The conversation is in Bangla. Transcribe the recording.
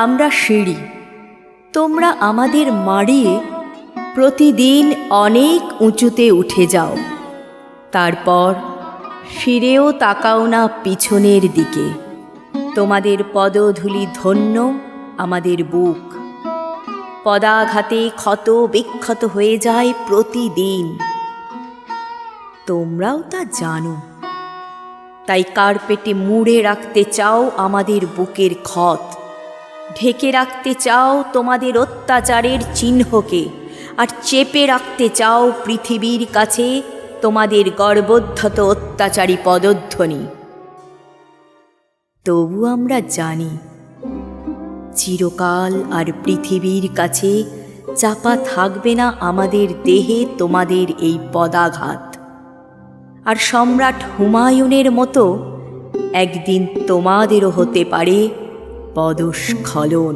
আমরা সিঁড়ি, তোমরা আমাদের মাড়িয়ে প্রতিদিন অনেক উঁচুতে উঠে যাও, তারপর ফিরেও তাকাও না পিছনের দিকে। তোমাদের পদধূলি ধন্য আমাদের বুক, পদাঘাতে ক্ষত বিক্ষত হয়ে যায় প্রতিদিন। তোমরাও তা জানো, তাই কার্পেটে মুড়ে রাখতে চাও আমাদের বুকের ক্ষত, ঢেকে রাখতে চাও তোমাদের অত্যাচারের চিহ্নকে, আর চেপে রাখতে চাও পৃথিবীর কাছে তোমাদের গর্বোদ্ধত অত্যাচারী পদধ্বনি। তবু আমরা জানি, চিরকাল আর পৃথিবীর কাছে চাপা থাকবে না আমাদের দেহে তোমাদের এই পদাঘাত। আর সম্রাট হুমায়ুনের মতো একদিন তোমাদেরও হতে পারে পদস্খলন।